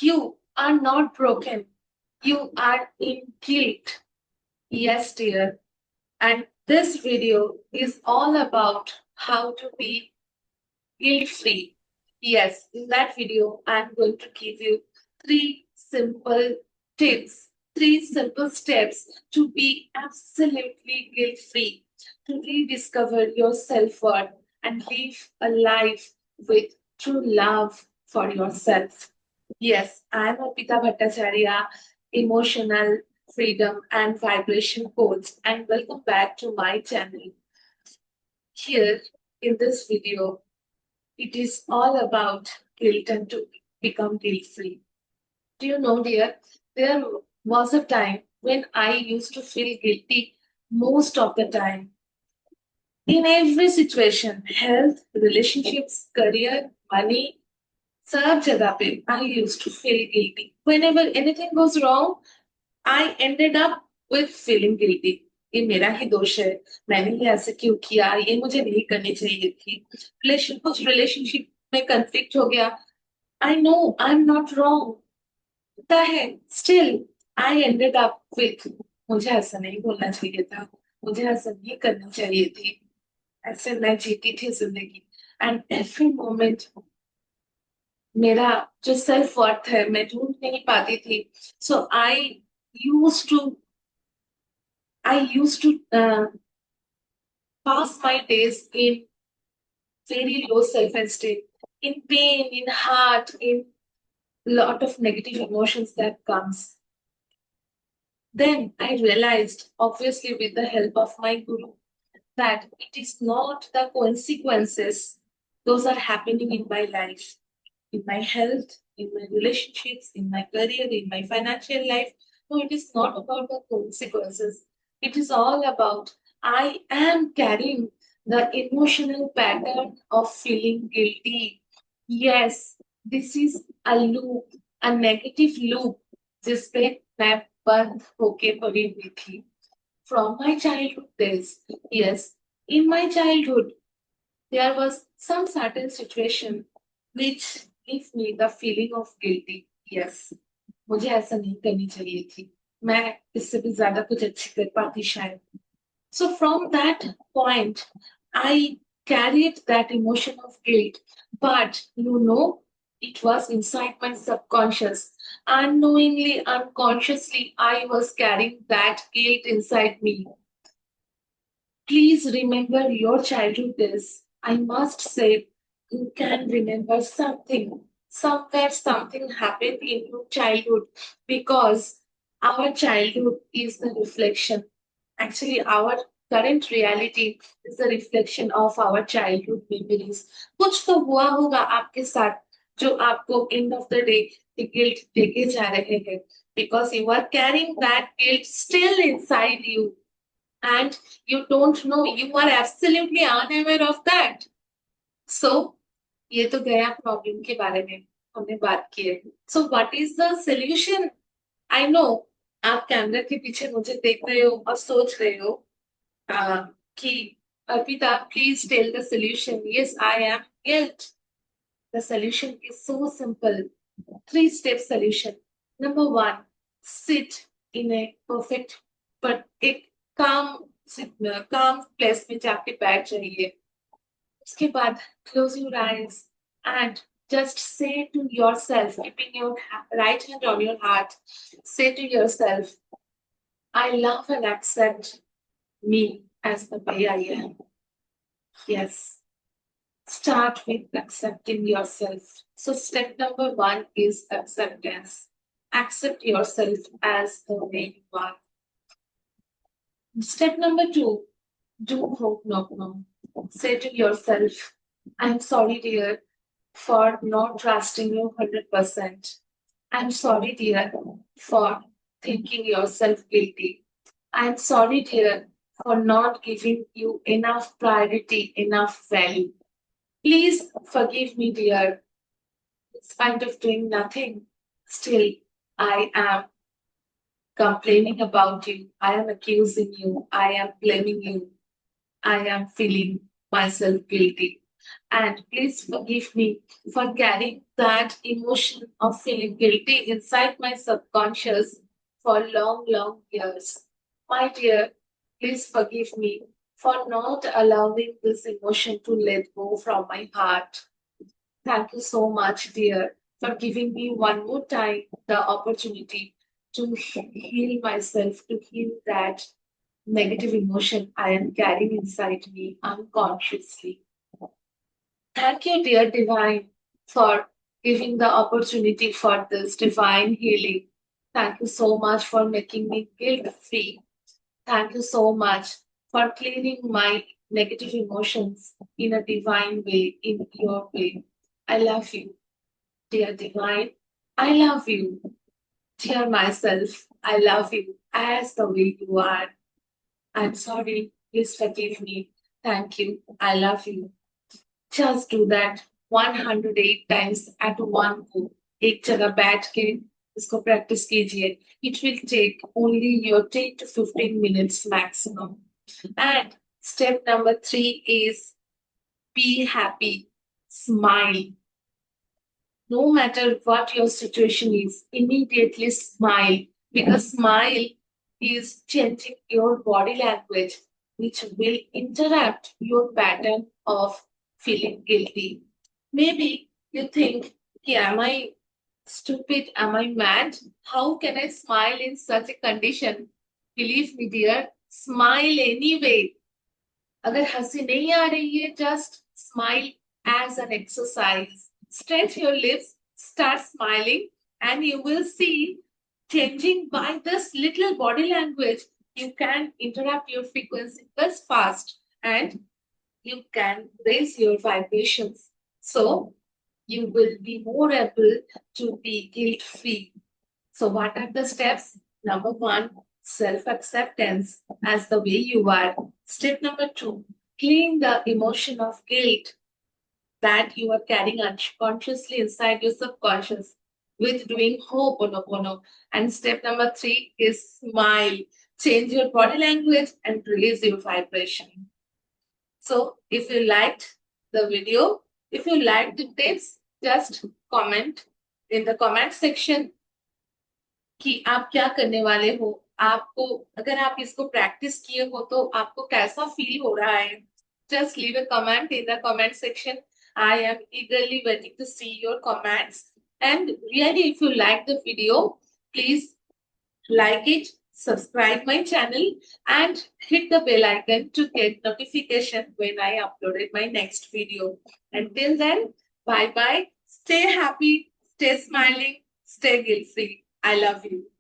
You are not broken. You are in guilt. Yes, dear. And this video is all about how to be guilt free. Yes, in that video, I'm going to give you three simple tips, three simple steps to be absolutely guilt free, to rediscover your self worth and live a life with true love for yourself. Yes, I'm Arpita Bhattacharya, emotional freedom and vibration coach, and welcome back to my channel. Here in this video, it is all about guilt and to become guilt free. Do you know, dear, there was a time when I used to feel guilty most of the time. In every situation, health, relationships, career, money, सब जगह पे I used to feel guilty. Whenever anything goes wrong, I ended up with feeling guilty. ये मेरा ही दोष है, मैंने ही ऐसे क्यों किया, ये मुझे नहीं करनी चाहिए थी. कुछ रिलेशनशिप में कंफ्लिक्ट हो गया. I know I'm not wrong. होता है. Still, I ended up with मुझे ऐसा नहीं बोलना चाहिए था, मुझे ऐसा नहीं करना चाहिए थी. ऐसे मैं जीती थी जिंदगी. And every moment मेरा जो सेल्फ वर्थ है मैं ढूंढ नहीं पाती थी. सो used to I used to pass my days in very low self-esteem, in pain, in heart, in lot of negative emotions that comes. Then I realized, obviously with the help of my guru, that it is not the consequences those are happening in my life, in my health, in my relationships, in my career, in my financial life. No, it is not about the consequences. It is all about I am carrying the emotional pattern of feeling guilty. Yes, this is a loop, a negative loop जिसपे मैं बंद होके पड़ी हुई थी. From my childhood days, yes, in my childhood, there was some certain situation which gives me the feeling of guilty. Yes, मुझे ऐसा नहीं करनी चाहिए थी. मैं इससे भी ज्यादा कुछ अच्छी कर पाती शायद. So from that point, I carried that emotion of guilt. But it was inside my subconscious. Unknowingly, unconsciously, I was carrying that guilt inside me. Please remember your childhood days. I must say, you can remember something. Somewhere something happened in your childhood because our childhood is the reflection. Actually, our current reality is the reflection of our childhood memories. कुछ तो हुआ होगा आपके साथ जो आपको end of the day the guilt देके जा रहे हैं because you are carrying that guilt still inside you and you don't know, you are absolutely unaware of that. So, ये तो गया प्रॉब्लम के बारे में हमने बात की है. So what is the solution? I know आप कैमरा के पीछे मुझे देख रहे हो और सोच रहे हो कि Arpita please tell the solution. Yes, I am guilt. The solution is so simple. Three-step solution. Number one, sit in a perfect but एक calm place में जाके बैठ जाइए. उसके बाद close your eyes and just say to yourself, keeping your right hand on your heart, say to yourself, I love and accept me as the way I am. Yes. Start with accepting yourself. So, step number one is acceptance. Accept yourself as the way you are. Step number two, do hope not know. Say to yourself, I'm sorry, dear, for not trusting you 100%. I'm sorry, dear, for thinking yourself guilty. I'm sorry, dear, for not giving you enough priority, enough value. Please forgive me, dear. In spite of doing nothing, still I am complaining about you. I am accusing you. I am blaming you. I am feeling myself guilty. And please forgive me for carrying that emotion of feeling guilty inside my subconscious for long, long years. My dear, please forgive me for not allowing this emotion to let go from my heart. Thank you so much, dear, for giving me one more time the opportunity to heal myself, to heal that negative emotion I am carrying inside me unconsciously. Thank you, dear Divine, for giving the opportunity for this divine healing. Thank you so much for making me guilt free. Thank you so much for clearing my negative emotions in a divine way, in your way. I love you, dear Divine. I love you, dear myself. I love you as the way you are. I'm sorry. Please forgive me. Thank you. I love you. Just do that 108 times at one go. एक जगह बैठ के इसको practice कीजिए. It will take only your 10 to 15 minutes maximum. And step number 3 is be happy. Smile. No matter what your situation is, immediately smile because smile is changing your body language, which will interrupt your pattern of feeling guilty. Maybe you think, "Okay, am I stupid? Am I mad? How can I smile in such a condition?" Believe me, dear, smile anyway. अगर हंसी नहीं आ रही है, just smile as an exercise. Stretch your lips, start smiling, and you will see changing by this little body language. You can interrupt your frequency this fast and you can raise your vibrations. So you will be more able to be guilt free. So, what are the steps? Number one, self acceptance as the way you are. Step number two, clean the emotion of guilt that you are carrying unconsciously inside your subconscious with doing Ho'oponopono. And step number three is smile. Change your body language and release your vibration. So, if you liked the video, if you liked the tips, just comment in the comment section कि आप क्या करने वाले हो, आपको अगर आप इसको प्रैक्टिस किए हो तो आपको कैसा फील हो रहा है. Just leave a comment in the comment section. I am eagerly waiting to see your comments. And really, if you like the video, please like it, subscribe my channel, and hit the bell icon to get notification when I uploaded my next video. Until then, bye bye. Stay happy, stay smiling, stay guilt free. I love you.